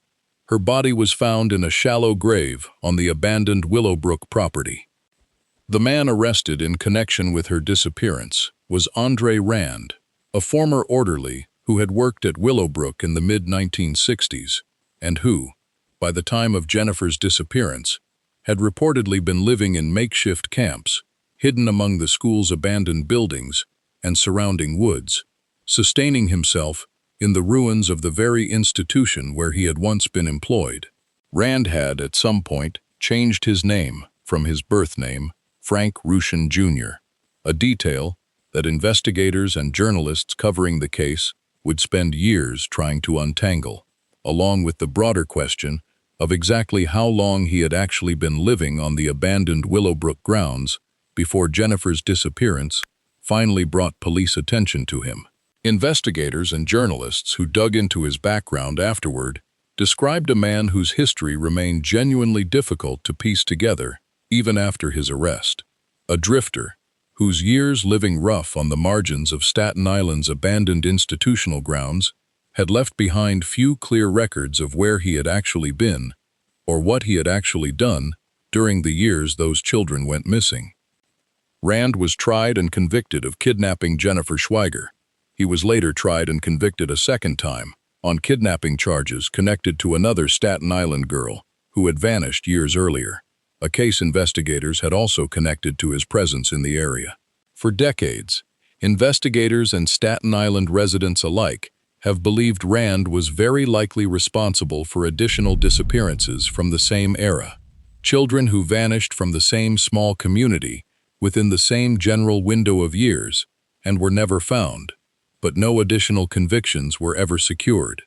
her body was found in a shallow grave on the abandoned Willowbrook property. The man arrested in connection with her disappearance was Andre Rand, a former orderly who had worked at Willowbrook in the mid-1960s and who, by the time of Jennifer's disappearance, had reportedly been living in makeshift camps, hidden among the school's abandoned buildings and surrounding woods, sustaining himself in the ruins of the very institution where he had once been employed. Rand had, at some point, changed his name from his birth name, Frank Rushin Jr., a detail that investigators and journalists covering the case would spend years trying to untangle, along with the broader question of exactly how long he had actually been living on the abandoned Willowbrook grounds before Jennifer's disappearance finally brought police attention to him. Investigators and journalists who dug into his background afterward described a man whose history remained genuinely difficult to piece together even after his arrest. A drifter whose years living rough on the margins of Staten Island's abandoned institutional grounds had left behind few clear records of where he had actually been or what he had actually done during the years those children went missing. Rand was tried and convicted of kidnapping Jennifer Schweiger. He was later tried and convicted a second time on kidnapping charges connected to another Staten Island girl who had vanished years earlier, a case investigators had also connected to his presence in the area. For decades, investigators and Staten Island residents alike have believed Rand was very likely responsible for additional disappearances from the same era, children who vanished from the same small community within the same general window of years and were never found, but no additional convictions were ever secured.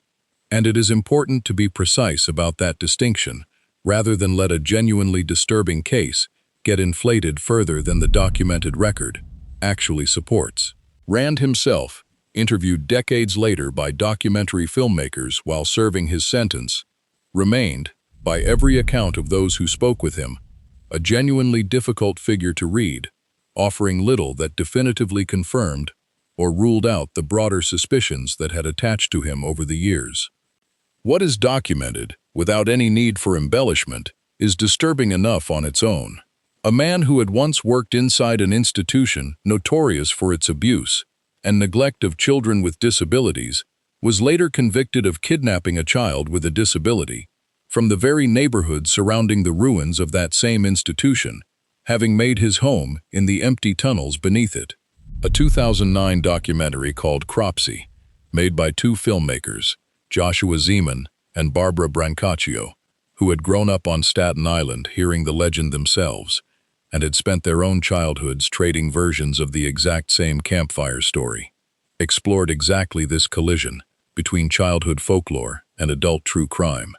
And it is important to be precise about that distinction, rather than let a genuinely disturbing case get inflated further than the documented record actually supports. Rand himself, interviewed decades later by documentary filmmakers while serving his sentence, remained, by every account of those who spoke with him, a genuinely difficult figure to read, offering little that definitively confirmed or ruled out the broader suspicions that had attached to him over the years. What is documented, without any need for embellishment, is disturbing enough on its own. A man who had once worked inside an institution notorious for its abuse and neglect of children with disabilities was later convicted of kidnapping a child with a disability from the very neighborhood surrounding the ruins of that same institution, having made his home in the empty tunnels beneath it. A 2009 documentary called Cropsey, made by two filmmakers, Joshua Zeman and Barbara Brancaccio, who had grown up on Staten Island hearing the legend themselves and had spent their own childhoods trading versions of the exact same campfire story, explored exactly this collision between childhood folklore and adult true crime,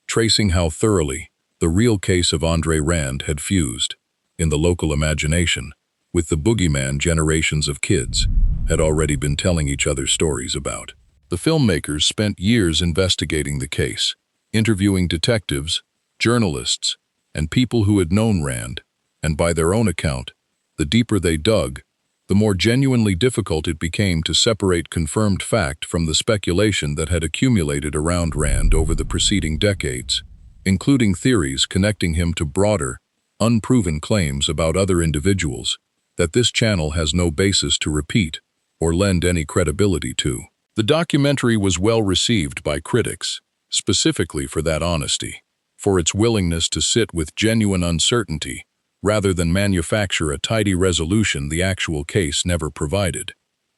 tracing how thoroughly the real case of Andre Rand had fused, in the local imagination, with the boogeyman generations of kids had already been telling each other stories about. The filmmakers spent years investigating the case, interviewing detectives, journalists, and people who had known Rand, and by their own account, the deeper they dug, the more genuinely difficult it became to separate confirmed fact from the speculation that had accumulated around Rand over the preceding decades, including theories connecting him to broader, unproven claims about other individuals that this channel has no basis to repeat or lend any credibility to. The documentary was well received by critics, specifically for that honesty, for its willingness to sit with genuine uncertainty rather than manufacture a tidy resolution the actual case never provided.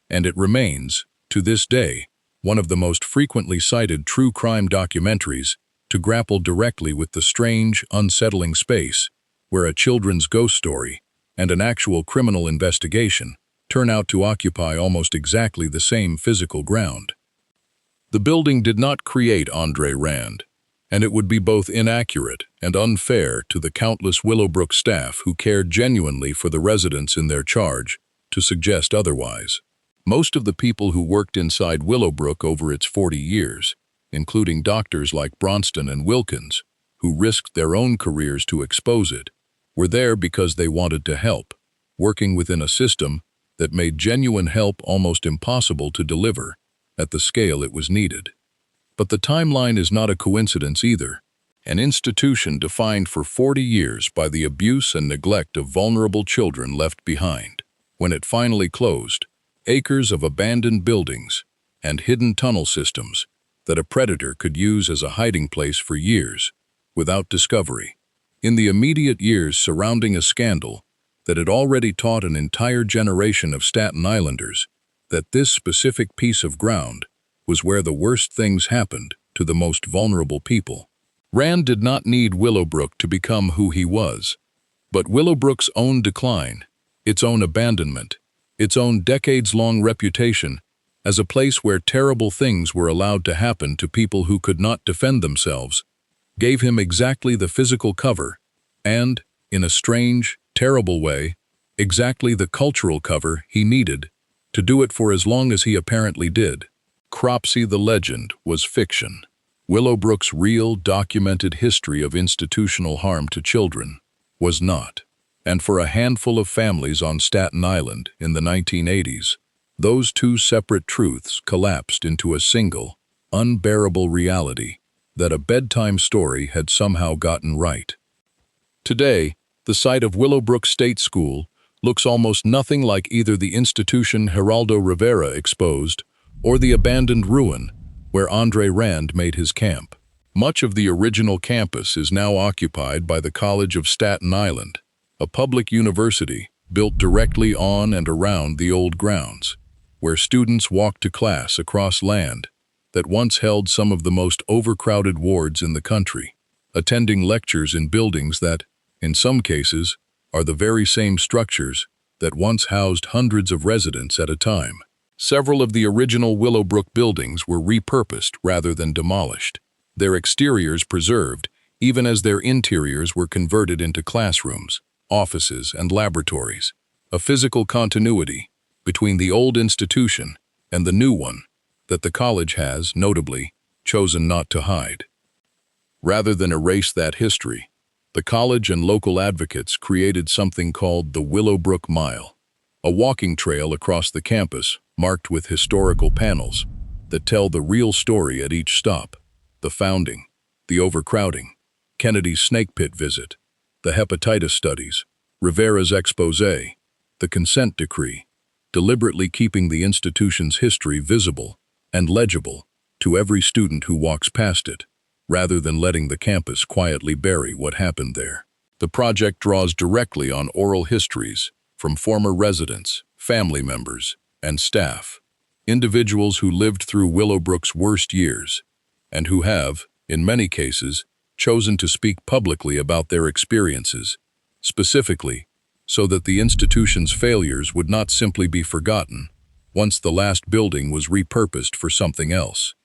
And it remains, to this day, one of the most frequently cited true crime documentaries to grapple directly with the strange, unsettling space where a children's ghost story and an actual criminal investigation turn out to occupy almost exactly the same physical ground. The building did not create Andre Rand, and it would be both inaccurate and unfair to the countless Willowbrook staff who cared genuinely for the residents in their charge to suggest otherwise. Most of the people who worked inside Willowbrook over its 40 years, including doctors like Bronston and Wilkins, who risked their own careers to expose it, were there because they wanted to help, working within a system that made genuine help almost impossible to deliver at the scale it was needed. But the timeline is not a coincidence either. An institution defined for 40 years by the abuse and neglect of vulnerable children left behind. When it finally closed, acres of abandoned buildings and hidden tunnel systems that a predator could use as a hiding place for years without discovery. In the immediate years surrounding a scandal that had already taught an entire generation of Staten Islanders that this specific piece of ground was where the worst things happened to the most vulnerable people. Rand did not need Willowbrook to become who he was, but Willowbrook's own decline, its own abandonment, its own decades-long reputation as a place where terrible things were allowed to happen to people who could not defend themselves, gave him exactly the physical cover and, in a strange, terrible way, exactly the cultural cover he needed to do it for as long as he apparently did. Cropsey the legend was fiction. Willowbrook's real, documented history of institutional harm to children was not. And for a handful of families on Staten Island in the 1980s, those two separate truths collapsed into a single, unbearable reality that a bedtime story had somehow gotten right. Today, the site of Willowbrook State School looks almost nothing like either the institution Geraldo Rivera exposed or the abandoned ruin where Andre Rand made his camp. Much of the original campus is now occupied by the College of Staten Island, a public university built directly on and around the old grounds, where students walk to class across land that once held some of the most overcrowded wards in the country, attending lectures in buildings that, in some cases, are the very same structures that once housed hundreds of residents at a time. Several of the original Willowbrook buildings were repurposed rather than demolished, their exteriors preserved, even as their interiors were converted into classrooms, offices, and laboratories, a physical continuity between the old institution and the new one that the college has, notably, chosen not to hide. Rather than erase that history, the college and local advocates created something called the Willowbrook Mile, a walking trail across the campus marked with historical panels that tell the real story at each stop: the founding, the overcrowding, Kennedy's snake pit visit, the hepatitis studies, Rivera's exposé, the consent decree, deliberately keeping the institution's history visible and legible to every student who walks past it, rather than letting the campus quietly bury what happened there. The project draws directly on oral histories from former residents, family members, and staff, individuals who lived through Willowbrook's worst years, and who have, in many cases, chosen to speak publicly about their experiences, specifically so that the institution's failures would not simply be forgotten once the last building was repurposed for something else.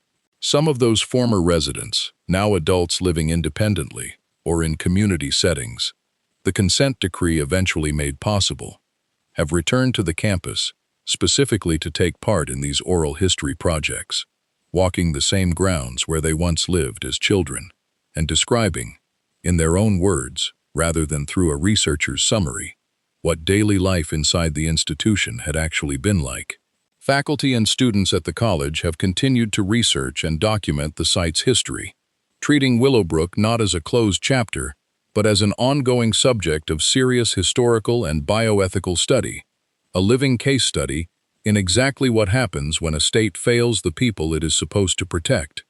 Some of those former residents, now adults living independently or in community settings, the consent decree eventually made possible, have returned to the campus specifically to take part in these oral history projects. walking the same grounds where they once lived as children, and describing, in their own words, rather than through a researcher's summary, what daily life inside the institution had actually been like. Faculty and students at the college have continued to research and document the site's history, treating Willowbrook not as a closed chapter, but as an ongoing subject of serious historical and bioethical study, a living case study in exactly what happens when a state fails the people it is supposed to protect.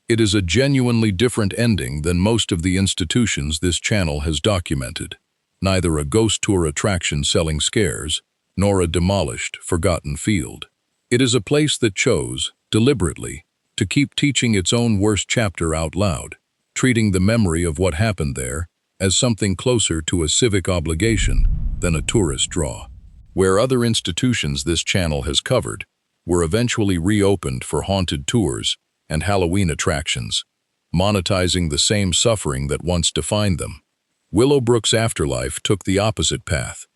It is a genuinely different ending than most of the institutions this channel has documented, neither a ghost tour attraction selling scares, nor a demolished, forgotten field. It is a place that chose, deliberately, to keep teaching its own worst chapter out loud, treating the memory of what happened there as something closer to a civic obligation than a tourist draw. Where other institutions this channel has covered were eventually reopened for haunted tours and Halloween attractions, monetizing the same suffering that once defined them, Willowbrook's afterlife took the opposite path: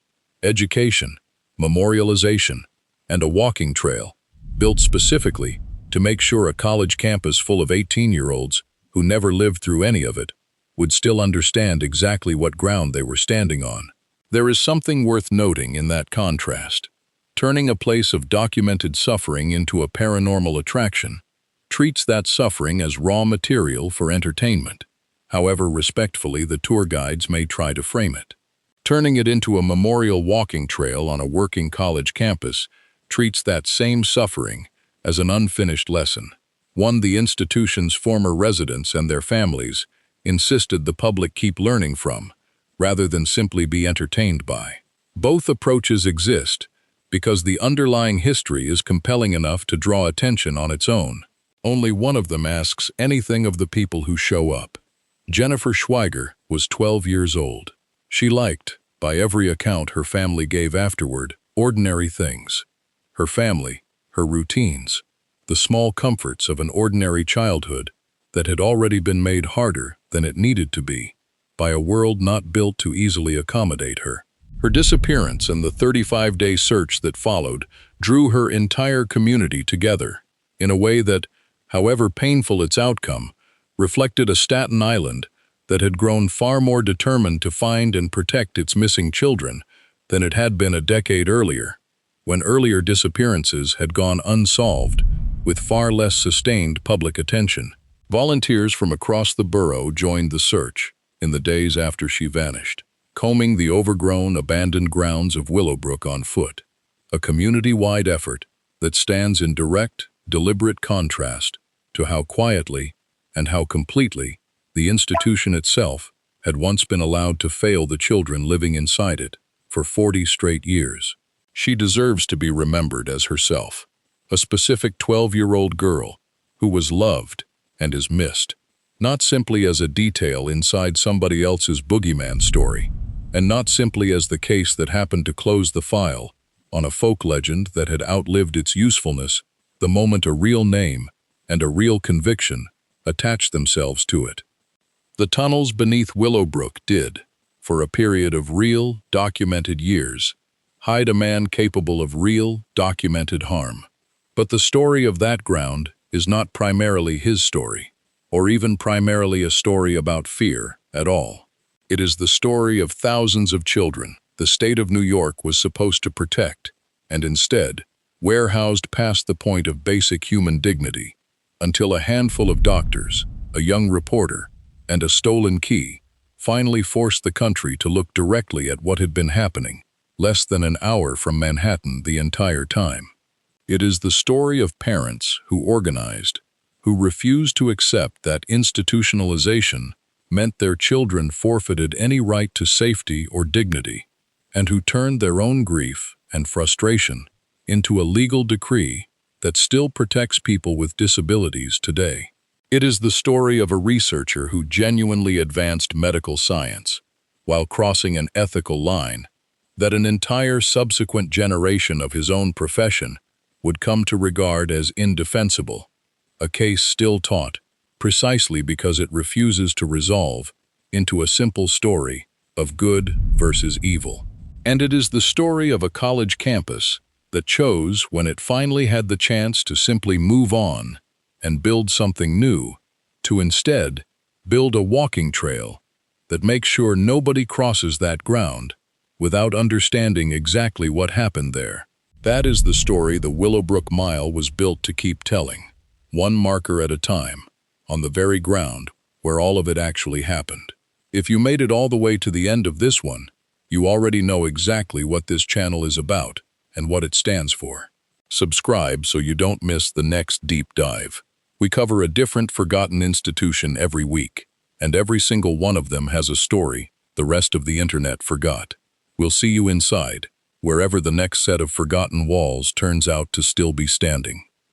education, memorialization, and a walking trail, built specifically to make sure a college campus full of 18-year-olds who never lived through any of it would still understand exactly what ground they were standing on. There is something worth noting in that contrast. Turning a place of documented suffering into a paranormal attraction treats that suffering as raw material for entertainment, however respectfully the tour guides may try to frame it. Turning it into a memorial walking trail on a working college campus treats that same suffering as an unfinished lesson, one the institution's former residents and their families insisted the public keep learning from, rather than simply be entertained by. Both approaches exist because the underlying history is compelling enough to draw attention on its own. Only one of them asks anything of the people who show up. Jennifer Schweiger was 12 years old. She liked, by every account her family gave afterward, ordinary things. Her family, her routines, the small comforts of an ordinary childhood that had already been made harder than it needed to be by a world not built to easily accommodate her. Her disappearance and the 35-day search that followed drew her entire community together in a way that, however painful its outcome, reflected a Staten Island that had grown far more determined to find and protect its missing children than it had been a decade earlier, when earlier disappearances had gone unsolved with far less sustained public attention. Volunteers from across the borough joined the search in the days after she vanished, combing the overgrown, abandoned grounds of Willowbrook on foot, a community-wide effort that stands in direct, deliberate contrast to how quietly and how completely the institution itself had once been allowed to fail the children living inside it for 40 straight years. She deserves to be remembered as herself, a specific 12-year-old girl who was loved and is missed, not simply as a detail inside somebody else's Boogeyman story, and not simply as the case that happened to close the file on a folk legend that had outlived its usefulness the moment a real name and a real conviction attached themselves to it. The tunnels beneath Willowbrook did, for a period of real, documented years, hide a man capable of real, documented harm. But the story of that ground is not primarily his story, or even primarily a story about fear at all. It is the story of thousands of children the state of New York was supposed to protect, and instead, warehoused past the point of basic human dignity, until a handful of doctors, a young reporter, and a stolen key finally forced the country to look directly at what had been happening, less than an hour from Manhattan the entire time. It is the story of parents who organized, who refused to accept that institutionalization meant their children forfeited any right to safety or dignity, and who turned their own grief and frustration into a legal decree that still protects people with disabilities today. It is the story of a researcher who genuinely advanced medical science, while crossing an ethical line that an entire subsequent generation of his own profession would come to regard as indefensible, a case still taught precisely because it refuses to resolve into a simple story of good versus evil. And it is the story of a college campus that chose, when it finally had the chance to simply move on, and build something new, to instead build a walking trail that makes sure nobody crosses that ground without understanding exactly what happened there. That is the story the Willowbrook Mile was built to keep telling, one marker at a time, on the very ground where all of it actually happened. If you made it all the way to the end of this one, you already know exactly what this channel is about and what it stands for. Subscribe so you don't miss the next deep dive. We cover a different forgotten institution every week, and every single one of them has a story the rest of the internet forgot. We'll see you inside, wherever the next set of forgotten walls turns out to still be standing.